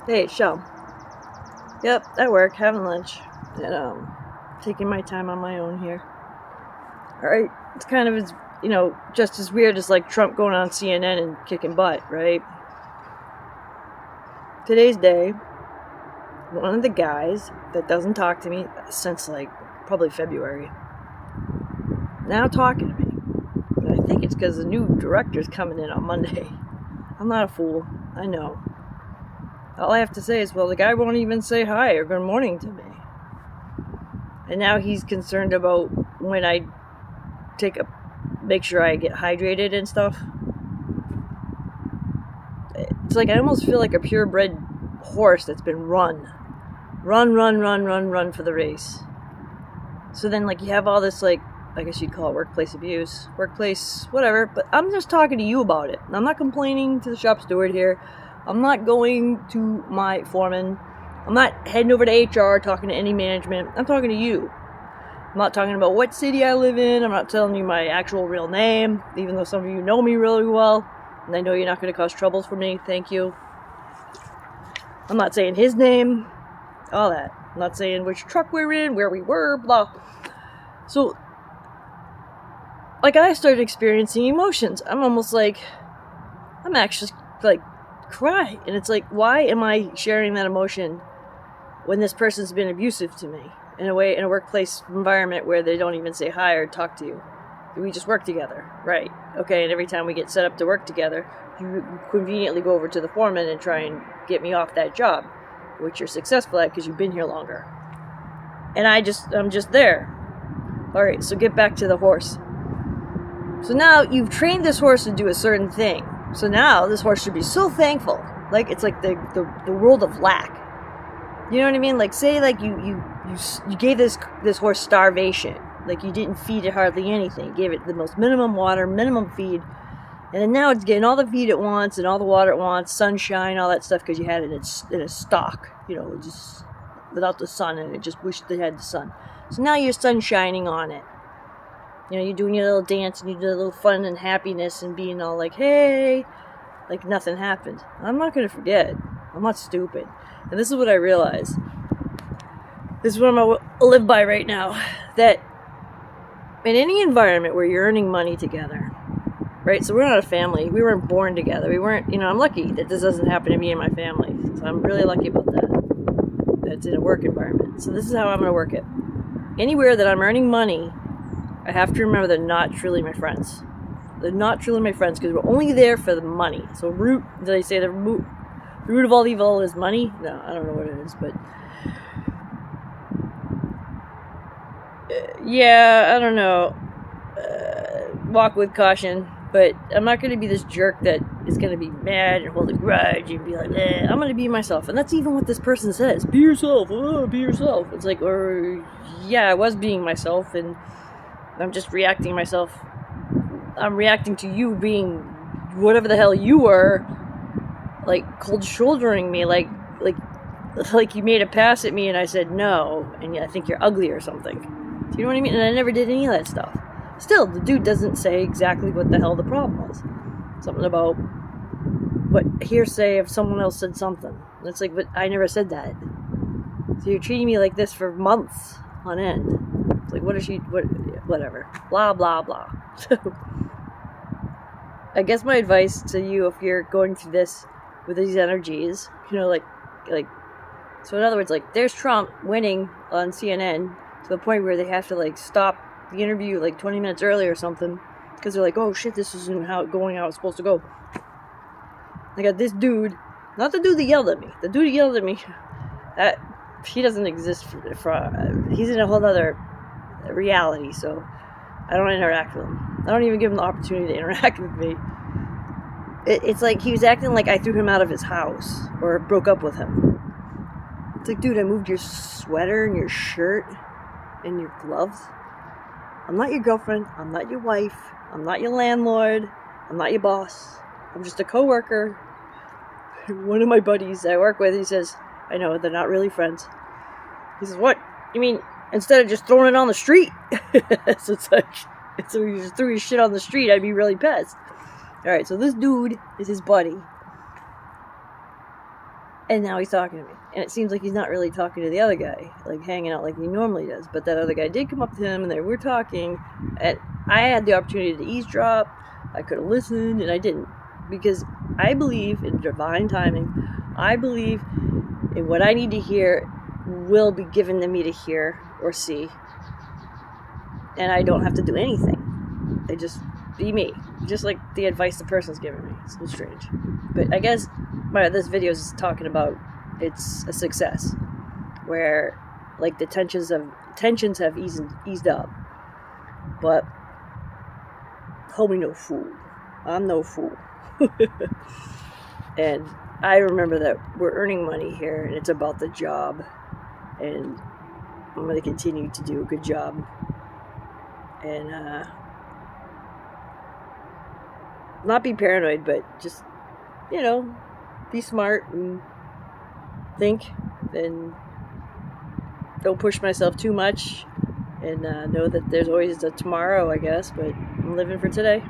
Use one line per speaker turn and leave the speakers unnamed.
Hey, Shell. Yep, at work, having lunch. And, taking my time on my own here. Alright, it's kind of as, just as weird as, like, Trump going on CNN and kicking butt, right? Today's day, one of the guys that doesn't talk to me since, like, probably February, now talking to me. And I think it's because the new director's coming in on Monday. I'm not a fool. I know. All I have to say is, well, the guy won't even say hi or good morning to me. And now he's concerned about when I make sure I get hydrated and stuff. It's like I almost feel like a purebred horse that's been run for the race. So then, like, you have all this, like, I guess you'd call it workplace abuse, workplace whatever, but I'm just talking to you about it. I'm not complaining to the shop steward here. I'm not going to my foreman. I'm not heading over to HR talking to any management. I'm talking to you. I'm not talking about what city I live in. I'm not telling you my actual real name, even though some of you know me really well, and I know you're not going to cause troubles for me. Thank you. I'm not saying his name, all that. I'm not saying which truck we're in, where we were, blah. So, like, I started experiencing emotions. I'm almost like, I'm actually, like, cry. And it's like, why am I sharing that emotion when this person's been abusive to me? In a way, in a workplace environment where they don't even say hi or talk to you. We just work together, right? Okay, and every time we get set up to work together, you conveniently go over to the foreman and try and get me off that job, which you're successful at because you've been here longer. And I'm just there. Alright, so get back to the horse. So now you've trained this horse to do a certain thing. So now this horse should be so thankful. Like, it's like the world of lack. You know what I mean? Like, say, like, you gave this horse starvation. Like, you didn't feed it hardly anything. You gave it the most minimum water, minimum feed. And then now it's getting all the feed it wants and all the water it wants, sunshine, all that stuff, because you had it in a stock, just without the sun, and it just wished they had the sun. So now you're sun shining on it. You're doing your little dance and you do a little fun and happiness and being all like, hey, like nothing happened. I'm not going to forget. I'm not stupid. And this is what I realize. This is what I'm going to live by right now. That in any environment where you're earning money together, right? So we're not a family. We weren't born together. We weren't, I'm lucky that this doesn't happen to me and my family. So I'm really lucky about that. That's in a work environment. So this is how I'm going to work it. Anywhere that I'm earning money, I have to remember they're not truly my friends. They're not truly my friends because we're only there for the money. So they say the root of all evil is money? No, I don't know what it is, but yeah, I don't know. Walk with caution, but I'm not going to be this jerk that is going to be mad and hold a grudge and be like, I'm going to be myself. And that's even what this person says. Be yourself. Be yourself. It's like, yeah, I was being myself, and I'm just reacting myself. I'm reacting to you being whatever the hell you were, like cold shouldering me, like you made a pass at me and I said no, and I think you're ugly or something. Do you know what I mean? And I never did any of that stuff. Still, the dude doesn't say exactly what the hell the problem was. Something about what hearsay if someone else said something. And it's like, but I never said that. So you're treating me like this for months on end. It's like, whatever. Blah, blah, blah. So, I guess my advice to you, if you're going through this with these energies, so in other words, like, there's Trump winning on CNN to the point where they have to, like, stop the interview, like, 20 minutes early or something, because they're like, oh, shit, this isn't how it's supposed to go. I got this dude, not the dude that yelled at me, the dude that yelled at me, that, he doesn't exist he's in a whole other reality, so I don't interact with him. I don't even give him the opportunity to interact with me. It's like he was acting like I threw him out of his house or broke up with him. It's like, dude, I moved your sweater and your shirt and your gloves. I'm not your girlfriend. I'm not your wife. I'm not your landlord. I'm not your boss. I'm just a coworker. One of my buddies I work with, he says, I know, they're not really friends. He says, what? You mean instead of just throwing it on the street? So it's like, so he just threw his shit on the street, I'd be really pissed. Alright, so this dude is his buddy. And now he's talking to me. And it seems like he's not really talking to the other guy, like hanging out like he normally does. But that other guy did come up to him and they were talking. And I had the opportunity to eavesdrop. I could have listened and I didn't. Because I believe in divine timing. I believe in what I need to hear will be given to me to hear or see. And I don't have to do anything. I just be me. Just like the advice the person's giving me. It's so strange. But I guess this video is talking about it's a success. Where like the tensions have eased up. But homie no fool. I'm no fool. And I remember that we're earning money here and it's about the job. And I'm going to continue to do a good job. And not be paranoid, but just, be smart and think and don't push myself too much and know that there's always a tomorrow, I guess, but I'm living for today.